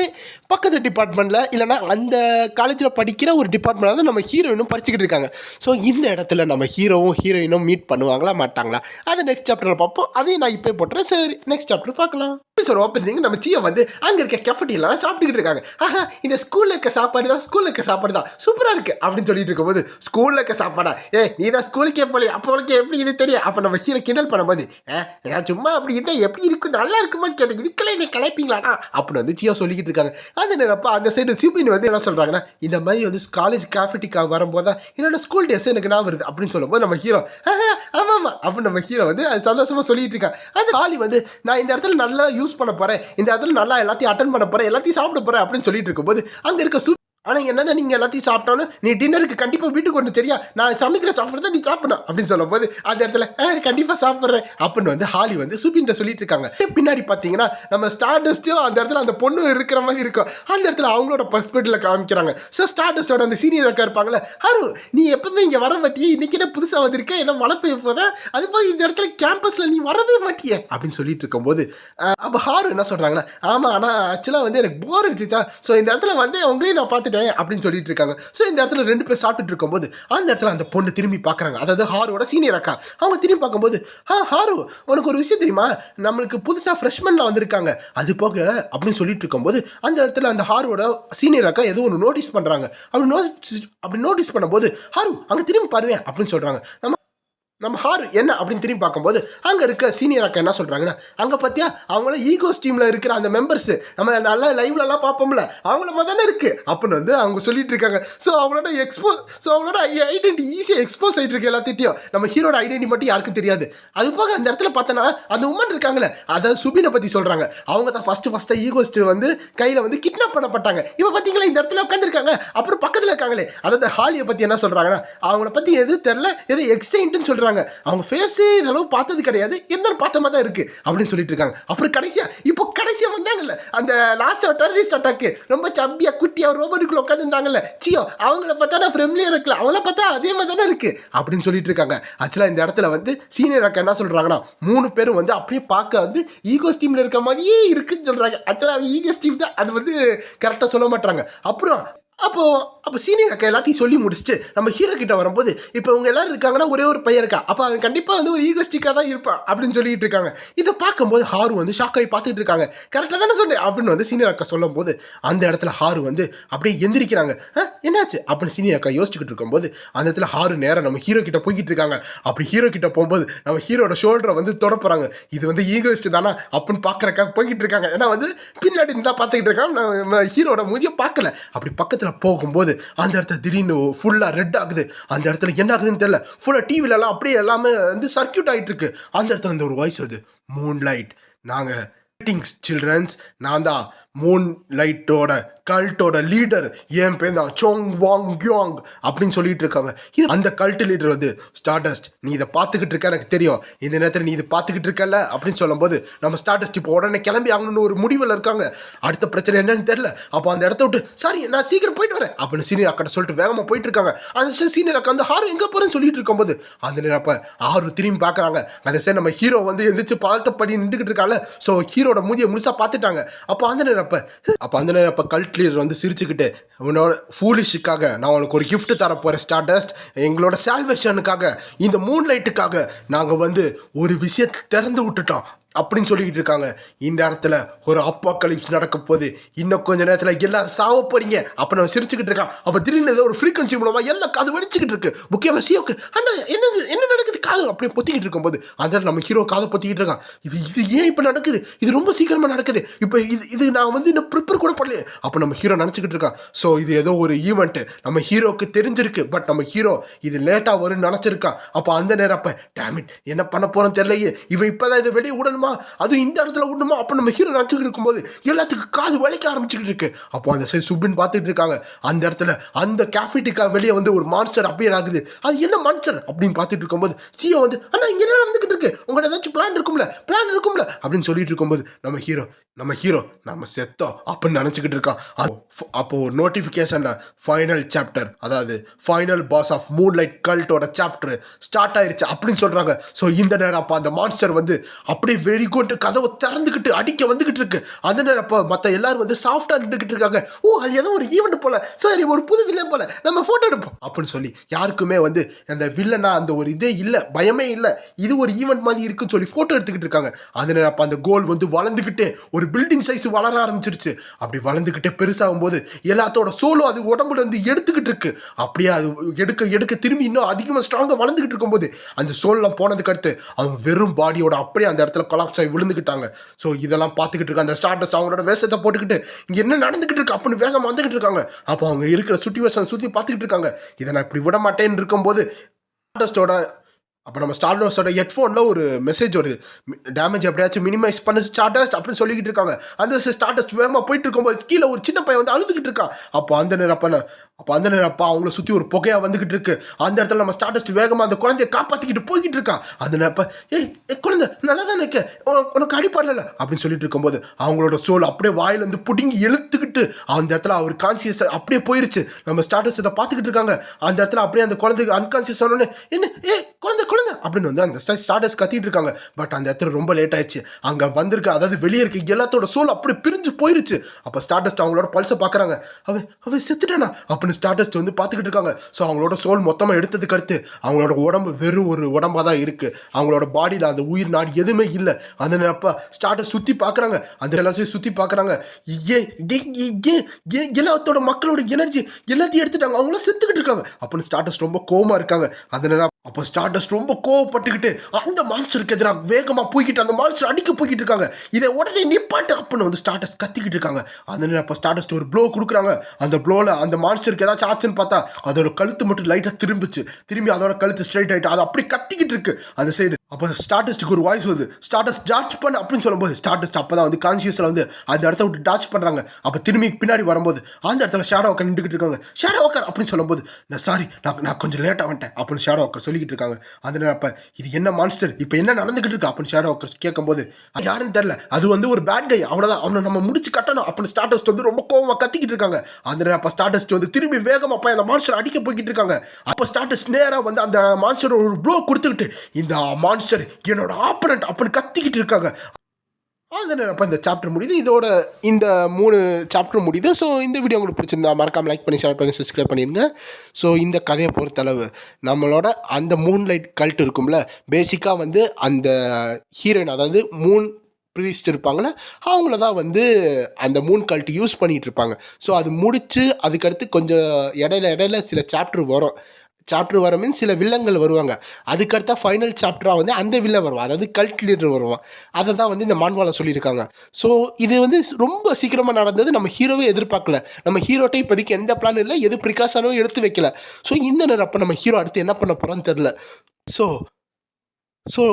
பக்கத்து டிபார்ட்மெண்ட்டில் இல்லைனா அந்த காலேஜில் படிக்கிற ஒரு டிபார்ட்மெண்ட்டில் வந்து நம்ம ஹீரோயினும் படிச்சுக்கிட்டு இருக்காங்க. ஸோ இந்த இடத்துல நம்ம ஹீரோயினும் மீட் பண்ணுவாங்களா மாட்டாங்களா, அதை நெக்ஸ்ட் சாப்டரில் பார்ப்போம். அதையும் நான் இப்போ போட்டுறேன். சரி நெக்ஸ்ட் சாப்டர் பார்க்கலாம். ஓப்பனிங் நம்ம சீயை வந்து அங்கே இருக்க கெஃபட்டீரியால சாப்பிட்டுக்கிட்டு இருக்காங்க. இந்த ஸ்கூலில் இருக்க சாப்பாடு தான் சூப்பராக இருக்கு அப்படின்னு சொல்லிட்டு இருக்கும்போது ஸ்கூலில் இருக்க சாப்பாடா நீ தான் ஸ்கூலுக்கே போல அப்போ உனக்கு எப்படி இது தெரியும். அப்போ நம்ம ஹீரோ கிண்டல் பண்ணும்போது நான் சும்மா அப்படி இருந்தால் எப்படி இருக்கும் நல்லா இருக்குமான்னு கேட்டேன், இதுக்கெல்லாம் என்ன கலைப்பீங்களாடா அப்படின்னு வந்து சியோ சொல்லிக்கிட்டு இருக்காங்க. அந்த நேரப்போ அந்த சைடு சிபின் வந்து என்ன சொல்கிறாங்கன்னா, இந்த மாதிரி வந்து காலேஜ் கேஃபட்டிக்காக வரும்போது தான் என்னோட ஸ்கூல் டேஸ் எனக்கு நான் வருது அப்படின்னு சொல்லும்போது நம்ம ஹீரோ ஆமாம் அப்படின்னு நம்ம ஹீரோ வந்து அது சந்தோஷமாக சொல்லிட்டு இருக்காங்க. அந்த காலி வந்து நான் இந்த இடத்துல நல்லா யூஸ் பண்ண போகிறேன், இந்த இடத்துல நல்லா எல்லாத்தையும் அட்டன் பண்ண போகிறேன், எல்லாத்தையும் சாப்பிட போகிறேன் அப்படின்னு சொல்லிட்டு இருக்கும்போது அங்கே இருக்க ஆனால் என்னதான் நீங்கள் எல்லாத்தையும் சாப்பிட்டாலும் நீ டின்னருக்கு கண்டிப்பாக வீட்டுக்கு ஒன்று சரியா, நான் சமைக்கிற சாப்பிட்றது தான் நீ சாப்பிடணும் அப்படின்னு சொல்லும் போது அந்த இடத்துல கண்டிப்பாக சாப்பிட்றேன் அப்படின்னு வந்து ஹாலி வந்து சூப்பின்ட்ட சொல்லிட்டு இருக்காங்க. பின்னாடி பார்த்தீங்கன்னா நம்ம ஸ்டார்டஸ்ட்டும் அந்த இடத்துல அந்த பொண்ணு இருக்கிற மாதிரி இருக்கும். அந்த இடத்துல அவங்களோட பர்ஸ்பெக்டிவ்ல காமிக்கிறாங்க. ஸோ ஸ்டார்டஸ்டோட அந்த சீனியர் அக்கா இருப்பாங்களே, ஹரு நீ எப்பவுமே இங்கே வர மாட்டியே, இன்னைக்கு என்ன புதுசாக வந்திருக்க, என்ன மழை பெய்ய போதா, அது போய் இந்த இடத்துல கேம்பஸில் நீ வரவே மாட்டியே அப்படின்னு சொல்லிட்டு இருக்கும்போது அப்போ ஹாரு என்ன சொல்கிறாங்கன்னா, ஆமாம் ஆனால் ஆக்சுவலாக வந்து எனக்கு போர் அடிச்சிச்சா, ஸோ இந்த இடத்துல வந்து உங்களையும் நான் பார்த்துட்டேன் அப்படின்னு சொல்லிட்டு இருக்காங்க. ஸோ இந்த இடத்துல ரெண்டு பேர் சாப்பிட்டுட்டு இருக்கும்போது அந்த இடத்துல அந்த பொண்ணு திரும்பி பார்க்குறாங்க, அதாவது ஹாரோட சீனியர் அக்கா. அவங்க திரும்பி பார்க்கும்போது ஹாரு உனக்கு ஒரு விஷயம் தெரியுமா, நம்மளுக்கு புதுசாக ஃப்ரெஷ்மென்லாம் வந்திருக்காங்க அது போக அப்படின்னு சொல்லிட்டு இருக்கும்போது அந்த இடத்துல அந்த ஹாரோட சீனியர் அக்கா ஏதோ ஒன்று நோட்டீஸ் பண்ணுறாங்க. அப்படி நோட்டீஸ் பண்ணும்போது ஹாரு அங்கே திரும்பி பாருவேன் அப்படின்னு சொல்கிறாங்க. நம்ம நம்ம ஹாரு என்ன அப்படின்னு திரும்பி பார்க்கும்போது அங்கே இருக்க சீனியர் அக்கா என்ன சொல்கிறாங்கன்னா, அங்கே பார்த்தியா அவங்கள ஈகோஸ் டீமில் இருக்கிற அந்த மெம்பர்ஸ் நம்ம நல்லா லைவ்லலாம் பார்ப்போம்ல அவங்கள மாதிரி தானே இருக்குது அப்படின்னு வந்து அவங்க சொல்லிட்டு இருக்காங்க. ஸோ அவங்களோட ஐடென்டி ஈஸியாக எக்ஸ்போஸ் ஆகிட்டு இருக்கு எல்லாத்திட்டையும். நம்ம ஹீரோட ஐடென்டி மட்டும் யாருக்கும் தெரியாது. அது போக அந்த இடத்துல பார்த்தோன்னா அந்த உமன் இருக்காங்களே, அதாவது சுபினை பற்றி சொல்கிறாங்க. அவங்க தான் ஃபஸ்ட்டு ஈகோஸ்ட் வந்து கையில் வந்து கிட்னாப் பண்ணப்பட்டாங்க. இப்போ பார்த்தீங்களா இந்த இடத்துல உட்காந்துருக்காங்க. அப்புறம் பக்கத்தில் இருக்காங்களே, அதாவது ஹாலியை பற்றி என்ன சொல்கிறாங்கன்னா, அவங்கள பற்றி எது தெரில, எது எக்ஸைன்ட்டுன்னு சொல்கிறாங்க. அவங்க ஃபேஸே இதளவு பார்த்தது கிடையாது, இருந்தாலும் பார்த்த மாதிரி தான் இருக்கு அப்படின்னு சொல்லிட்டு இருக்காங்க. அப்புறம் கடைசியா வந்தாங்கல்ல அந்த லாஸ்ட் டெரரிஸ்ட் அட்டாக்கு, ரொம்ப சப்பியா குட்டியா ரோபோட்டுக்குள்ள உட்காந்துருந்தாங்கல்ல சியோ, அவங்கள பார்த்தா நான் ஃப்ரெண்ட்லியா இருக்கல, அவங்கள பார்த்தா அதே மாதிரி தானே இருக்கு அப்படின்னு சொல்லிட்டு இருக்காங்க. ஆக்சுவலா இந்த இடத்துல வந்து சீனியர் அக்கா என்ன சொல்றாங்கன்னா, 3 பேரும் வந்து அப்படியே பார்க்க வந்து ஈகோ ஸ்டீம்ல இருக்கிற மாதிரியே இருக்குன்னு சொல்றாங்க. ஆக்சுவலா ஈகோ ஸ்டீம் தான், அது வந்து கரெக்டா சொல்ல மாட்டாங்க. அப்போ சீனியர் அக்கா எல்லாத்தையும் சொல்லி முடிச்சுட்டு நம்ம ஹீரோ கிட்ட வரும்போது, இப்போ இவங்க எல்லாரும் இருக்காங்கன்னா ஒரே ஒரு பையன் இருக்கா, அப்போ அவன் கண்டிப்பாக வந்து ஒரு ஈகோஸ்டிக்காக தான் இருப்பான் அப்படின்னு சொல்லிட்டு இருக்காங்க. இதை பார்க்கும்போது ஹாரு வந்து ஷாக் ஆகி பார்த்துட்டு இருக்காங்க. கரெக்டாக தானே சொன்னேன் அப்படின்னு வந்து சீனியர் அக்கா சொல்லும் போது அந்த இடத்துல ஹாரு வந்து அப்படியே எந்திரிக்கிறாங்க. என்னாச்சு அப்படின்னு சீனியர் அக்கா யோசிச்சுக்கிட்டு இருக்கும்போது அந்த இடத்துல ஹாரு நேரம் நம்ம ஹீரோ கிட்ட போய்கிட்டு இருக்காங்க. அப்படி ஹீரோ கிட்ட போகும்போது நம்ம ஹீரோட ஷோல்டரை வந்து தொடப்புறாங்க. இது வந்து ஈகோஸ்ட் தானா அப்படின்னு பார்க்குறக்காக போய்கிட்டு இருக்காங்க. ஏன்னா வந்து பின்னாடி இருந்தால் பார்த்துக்கிட்டு இருக்காங்க, நம்ம ஹீரோட மூஞ்சியை பார்க்கல. அப்படி பக்கத்தில் போகும்போது அந்த இடத்துல திடீர்னு ஃபுல்லாக ரெட் ஆகுது. அந்த இடத்துல என்ன ஆகுதுன்னு தெரியல, ஃபுல்லாக டிவிலலாம் அப்படியே எல்லாமே வந்து சர்க்கியூட் ஆகிட்டு இருக்கு. அந்த இடத்துல இந்த ஒரு வாய்ஸ் வருது, மூன் லைட், நாங்கள் சில்ட்ரன்ஸ், நான் தான் மூன் லைட்டோட கல்ட்டோட லீடர், என் பேர் தான் சோங் வாங் கியோங் அப்படின்னு சொல்லிட்டு இருக்காங்க. இது அந்த கல்ட் லீடர் வந்து ஸ்டார்டஸ்ட், நீ இதை பார்த்துக்கிட்டு இருக்க எனக்கு தெரியும், இந்த நேரத்தில் நீ இதை பார்த்துக்கிட்டு இருக்கல அப்படின்னு சொல்லும்போது நம்ம ஸ்டார்டஸ்ட் இப்போ உடனே கிளம்பி ஆகணும்னு ஒரு முடிவில் இருக்காங்க. அடுத்த பிரச்சனை என்னன்னு தெரியல. அப்போ அந்த இடத்த விட்டு சாரி நான் சீக்கிரம் போயிட்டு வரேன் அப்படின்னு சீனியர் அக்கா சொல்லிட்டு வேகமாக போயிட்டு இருக்காங்க. அந்த சீனியர் அக்கா வந்து ஹாரு எங்கே போகிறேன்னு சொல்லிட்டு இருக்கும்போது அந்த நேரம் அப்போ ஆறு திரும்பி பார்க்குறாங்க. அந்த சரி நம்ம ஹீரோ வந்து எந்திரிச்சு பாட்டப்படி நின்றுக்கிட்டு இருக்காங்க. ஸோ ஹீரோட மூதியை முழுசாக பார்த்துட்டாங்க. அப்போ அந்த நேரம் அப்போ கல்ட் லீடர் வந்து சிரிச்சுக்கிட்டு, உன்னோட ஃபூலிஷுக்காக நான் உனக்கு ஒரு கிஃப்ட் தர போகிறேன் ஸ்டார்டஸ்ட், எங்களோட சால்வேஷனுக்காக, இந்த மூன் லைட்டுக்காக நாங்கள் வந்து ஒரு விஷயத்தை திறந்து விட்டுட்டோம் அப்படின்னு சொல்லிக்கிட்டு இருக்காங்க. இந்த இடத்துல ஒரு அப்பாக்கலிப்ஸ் நடக்க போகுது, இன்னும் கொஞ்ச நேரத்தில் எல்லாரும் சாவ போறீங்க அப்படின்னு அவன் சிரிச்சுக்கிட்டு இருக்கான். அப்போ திடீர்னு ஏதோ ஒரு ஃப்ரீக்வன்சி மூலமாக எல்லாம் காது வலிச்சுக்கிட்டு இருக்கு. முக்கியமாக சியோக்கு அண்ணா என்ன நடக்குது காது அப்படியே பொத்திக்கிட்டு இருக்கும்போது அந்த நம்ம ஹீரோ காதை பொத்திக்கிட்டு இருக்கான். இது ஏன் இப்போ நடக்குது, இது ரொம்ப சீக்கிரமாக நடக்குது, இப்போ இது நான் வந்து இன்னும் ப்ரிப்பேர் கூட பண்ணலையே அப்போ நம்ம ஹீரோ நினச்சிக்கிட்டு இருக்கான். ஸோ இது ஏதோ ஒரு ஈவெண்ட்டு நம்ம ஹீரோக்கு தெரிஞ்சிருக்கு, பட் நம்ம ஹீரோ இது லேட்டாக வரும்னு நினச்சிருக்கான். அப்போ அந்த நேரம் அப்போ டேமிட் என்ன பண்ண போகிறோன்னு தெரியலையே, இவன் இப்போ தான் இதை வெளியே விடணுமா, அதுவும் இந்த இடத்துல விடணுமா அப்போ நம்ம ஹீரோ நினச்சிக்கிட்டு இருக்கும்போது எல்லாத்துக்கும் காது வலிக்க ஆரம்பிச்சுக்கிட்டு இருக்கு. அப்போ அந்த சைடு சுபின் பார்த்துட்டு இருக்காங்க. அந்த இடத்துல அந்த கேஃபிட்டிக்கா வெளியே வந்து ஒரு மான்ஸ்டர் அப்பியர் ஆகுது. அது என்ன மான்ஸ்டர் அப்படின்னு பார்த்துட்டு இருக்கும்போது சிஓ வந்து அண்ணா இங்கே என்ன நடந்துக்கிட்டு இருக்கு, உங்களோட ஏதாச்சும் பிளான் இருக்கும்ல அப்படின்னு சொல்லிட்டு இருக்கும்போது நம்ம ஹீரோ நம்ம செத்தோம் அப்படின்னு நினச்சிக்கிட்டு இருக்கான். அப்போ ஒரு நோட்டிஃபிகேஷன்ல ஃபைனல் சாப்டர், அதாவது final boss of Moonlight கல்ட்டோட சாப்டர் ஸ்டார்ட் ஆயிருச்சு அப்படின்னு சொல்றாங்க. ஸோ இந்த நேரம் அப்போ அந்த மான்ஸ்டர் வந்து அப்படியே வெறிகொண்டு கதவை திறந்துக்கிட்டு அடிக்க வந்துகிட்டு இருக்கு. அந்த நேரம் அப்போ மற்ற எல்லாரும் வந்து சாஃப்டா நின்றுக்கிட்டு இருக்காங்க. ஓ அது ஏதோ ஒரு ஈவெண்ட் போல, சரி ஒரு புது வில்லன் போல, நம்ம போட்டோ எடுப்போம் அப்படின்னு சொல்லி யாருக்குமே வந்து அந்த வில்லனா அந்த ஒரு இதே இல்லை, பயமே இல்லை, இது ஒரு ஈவெண்ட் மாதிரி இருக்குன்னு சொல்லி போட்டோ எடுத்துக்கிட்டு இருக்காங்க. அந்த நேரம் அப்போ அந்த கோல் வந்து வளர்ந்துக்கிட்டே ஒரு பில்டிங் சைஸ் வளர ஆரம்பிச்சிருச்சு. அப்படி வளர்ந்துக்கிட்டே பெருசாகும் போது எல்லாத்தோட சோலும் அது உடம்புல இருந்து எடுத்துக்கிட்டு இருக்கு. அப்படியே அது எடுக்க திரும்பி இன்னும் அதிகமாக ஸ்ட்ராங்காக வளர்ந்துக்கிட்டு இருக்கும்போது அந்த சோல்லாம் போனதுக்கு அடுத்து அவங்க வெறும் பாடியோட அப்படியே அந்த இடத்துல கொலாப்ஸ் ஆகி விழுந்துக்கிட்டாங்க. ஸோ இதெல்லாம் பார்த்துக்கிட்டு இருக்க அந்த ஸ்டார்டர்ஸ் அவங்களோட வேஷத்தை போட்டுக்கிட்டு இங்கே என்ன நடந்துக்கிட்டு இருக்கு அப்படின்னு வேகமாக வந்துக்கிட்டு இருக்காங்க. அப்போ அவங்க இருக்கிற சுச்சுவேஷன் சுற்றி பார்த்துக்கிட்டு இருக்காங்க. இதை நான் இப்படி விட மாட்டேன்னு இருக்கும்போது ஸ்டார்டர்ஸோட அப்போ நம்ம ஸ்டார்டர்ஸோட ஹெட்ஃபோனில் ஒரு மெசேஜ் வருது, டேமேஜ் எப்படியாச்சும் மினிமைஸ் பண்ணு ஸ்டார்டர்ஸ் அப்படின்னு சொல்லிக்கிட்டு இருக்காங்க. அந்த ஸ்டார்டர்ஸ் வேகமாக போயிட்டு இருக்கும்போது கீழே ஒரு சின்ன பையன் வந்து அழுதுகிட்டு இருக்கான். அப்போ அந்த நேரம் அவங்கள சுற்றி ஒரு புகையாக வந்துகிட்டு இருக்கு. அந்த இடத்துல நம்ம ஸ்டார்டர்ஸ் வேகமாக அந்த குழந்தைய காப்பாற்றிக்கிட்டு போய்கிட்டு இருக்கான். அந்த நேரம் ஏய் குழந்தை நல்லா தான் நிற்க, உனக்கு அடிப்படல அப்படின்னு சொல்லிட்டு இருக்கும்போது அவங்களோட சோல் அப்படியே வாயிலேருந்து பிடுங்கி இழுத்துக்கிட்டு அந்த இடத்துல அவர் கான்சியஸ் அப்படியே போயிருச்சு. நம்ம ஸ்டார்டர்ஸ் இதை பார்த்துக்கிட்டு இருக்காங்க. அந்த இடத்துல அப்படியே அந்த குழந்தைக்கு அன்கான்சியஸ் ஆனோடனே என்ன குழந்தை அப்படின்னு வந்து அந்த ஸ்டார்டர்ஸ் கத்திட்டு இருக்காங்க. பட் அந்த இடத்துல ரொம்ப லேட் ஆயிடுச்சு. அங்கே வந்திருக்க அதாவது வெளியே இருக்க எல்லாத்தோட சோல் அப்படியே பிரிஞ்சு போயிருச்சு. அப்போ ஸ்டார்டர்ஸ் அவங்களோட பல்ஸை பார்க்குறாங்க. அவன் செத்துட்டானா அப்படின்னு ஸ்டார்டர்ஸ் வந்து பார்த்துக்கிட்டு இருக்காங்க. ஸோ அவங்களோட சோல் மொத்தமாக எடுத்ததுக்கு அடுத்து அவங்களோட உடம்பு வெறும் ஒரு உடம்பாக தான் இருக்குது. அவங்களோட பாடியில் அந்த உயிர் நாடி எதுவுமே இல்லை. அந்த நேரப்போ ஸ்டார்டர்ஸ் சுற்றி பார்க்குறாங்க. அந்த எல்லாத்தையும் சுற்றி பார்க்குறாங்க. எல்லாத்தோட மக்களோட எனர்ஜி எல்லாத்தையும் எடுத்துட்டாங்க, அவங்களும் செத்துக்கிட்டு இருக்காங்க அப்படின்னு ஸ்டார்டர்ஸ் ரொம்ப கோவமாக இருக்காங்க. அந்த நேரம் அப்போ ஸ்டார்டர்ஸ் ரொம்ப கோவப்பட்டுக்கிட்டு அந்த மான்ஸ்டருக்கு எதிராக வேகமாக போய்கிட்டு அந்த மான்ஸ்டர் அடிக்க போய்கிட்டு இருக்காங்க. இதை உடனே நிப்பாட்டு அப்படின்னு வந்து ஸ்டார்டஸ்ட் கத்திக்கிட்டு இருக்காங்க. அந்த நேரம் அப்போ ஸ்டார்டஸ்ட் ஒரு ப்ளோ கொடுக்குறாங்க. அந்த ப்ளோவில் அந்த மான்ஸ்டருக்கு ஏதாச்சும் ஆச்சுன்னு பார்த்தா அதோட கழுத்து மட்டும் லைட்டாக திரும்பி அதோட கழுத்து ஸ்ட்ரைட் ஆகிட்டு அது அப்படி கத்திக்கிட்டு இருக்கு அந்த சைடு. அப்போ ஸ்டார்டஸ்ட்டுக்கு ஒரு வாய்ஸ் வருது, ஸ்டார்டஸ்ட் டாச் பண்ண அப்படின்னு சொல்லும்போது ஸ்டார்டஸ்ட் அப்போ தான் வந்து கான்சியஸில் வந்து அந்த இடத்த விட்டு டாச் பண்ணுறாங்க. அப்போ திரும்பி பின்னாடி வரும்போது அந்த இடத்துல ஷேடோ வாக்கர் நின்றுக்கிட்டு இருக்காங்க. ஷேடோ வாக்கர் அப்படின்னு சொல்லும்போது சாரி நான் கொஞ்சம் லேட்டாக வந்துட்டேன் அப்படின்னு ஷேடோ வாக்கர் சொல்லிக்கிட்டு இருக்காங்க. அந்த நேரம் அப்போ இது என்ன மான்ஸ்டர், இப்போ என்ன நடந்துக்கிட்டு இருக்கு அப்படின்னு ஷேடோ வாக்கர் கேட்கும்போது அது யாருன்னு தெரியல, அது வந்து ஒரு பேட் கை, அவ்வளோதான், அவனை நம்ம முடிச்சு கட்டணும் அப்படின்னு ஸ்டார்டஸ்ட் வந்து ரொம்ப கோவமாக கத்திக்கிட்டு இருக்காங்க. அந்த நேரம் அப்போ ஸ்டார்டஸ்ட் வந்து திரும்பி வேகமாக போய் அந்த மான்ஸ்டர் அடிக்க போய்கிட்டு இருக்காங்க. அப்போ ஸ்டார்டஸ்ட் நேராக வந்து அந்த மான்ஸ்டர் ஒரு ப்ளோ கொடுத்துக்கிட்டு இந்த மான்ஸ்டர் என்னோட ஆப்பனண்ட் அப்படின்னு கத்திக்கிட்டு இருக்காங்க. அதனால் அப்போ இந்த சாப்டர் முடியுது. இதோட இந்த 3 சாப்டர் முடியுது. ஸோ இந்த வீடியோ உங்களுக்கு பிடிச்சிருந்தா மறக்காமல் லைக் பண்ணி ஷேர் பண்ணி சப்ஸ்கிரைப் பண்ணிடுங்க. ஸோ இந்த கதையை பொறுத்தளவு நம்மளோட அந்த மூன்லைட் கல்ட் இருக்கும்ல, பேசிக்காக வந்து அந்த ஹீரோயின் அதாவது மூன் ப்ரீஸ்ட் இருப்பாங்களே அவங்கள தான் வந்து அந்த மூன் கல்ட் யூஸ் பண்ணிகிட்டு இருப்பாங்க. ஸோ அது முடித்து அதுக்கடுத்து கொஞ்சம் இடையில சில சாப்டர் வர மீன்ஸ் சில வில்லங்கள் வருவாங்க. அதுக்கடுத்தா ஃபைனல் சாப்டராக வந்து அந்த வில்லன் வருவான், அதாவது கல்ட் லீடர் வருவான். அதை தான் வந்து இந்த மான்வாவில் சொல்லியிருக்காங்க. ஸோ இது வந்து ரொம்ப சீக்கிரமாக நடந்தது. நம்ம ஹீரோவே எதிர்பார்க்கல. நம்ம ஹீரோட்டை இப்போதைக்கு எந்த பிளானும் இல்லை, எது ப்ரிகாஷனும் எடுத்து வைக்கல. ஸோ இந்த நேரம் அப்போ நம்ம ஹீரோ அடுத்து என்ன பண்ண போகிறான்னு தெரில. ஸோ ஸோ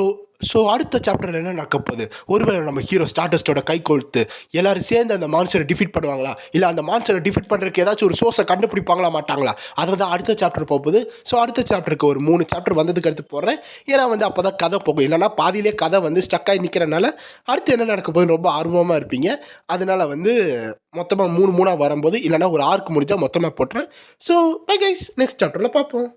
ஸோ அடுத்த சாப்டரில் என்ன நடக்க போகுது? ஒருவேளை நம்ம ஹீரோ ஸ்டார்டஸ்ட்டோட கை கோர்த்து எல்லாரும் சேர்ந்து அந்த மான்ஸ்டரை டிஃபீட் பண்ணுவாங்களா, இல்லை அந்த மான்ஸ்டரை டிஃபீட் பண்ணுறதுக்கு ஏதாச்சும் ஒரு சோர்ஸை கண்டுபிடிப்பாங்களா மாட்டாங்களா, அதை தான் அடுத்த சாப்டர் போகுது. ஸோ அடுத்த சாப்டருக்கு ஒரு 3 சாப்டர் வந்ததுக்கு அடுத்து போடுறேன். ஏன்னா வந்து அப்போ தான் கதை போகும். இல்லைனா பாதியிலே கதை வந்து ஸ்டக்காகி நிற்கிறனால அடுத்து என்ன நடக்க போகுதுன்னு ரொம்ப ஆர்வமாக இருப்பீங்க. அதனால் வந்து மொத்தமாக 3 வரும்போது இல்லைனா ஒரு ஆர்க் முடிஞ்சால் மொத்தமாக போட்டுறேன். ஸோ பை கைஸ், நெக்ஸ்ட் சாப்டரில் பார்ப்போம்.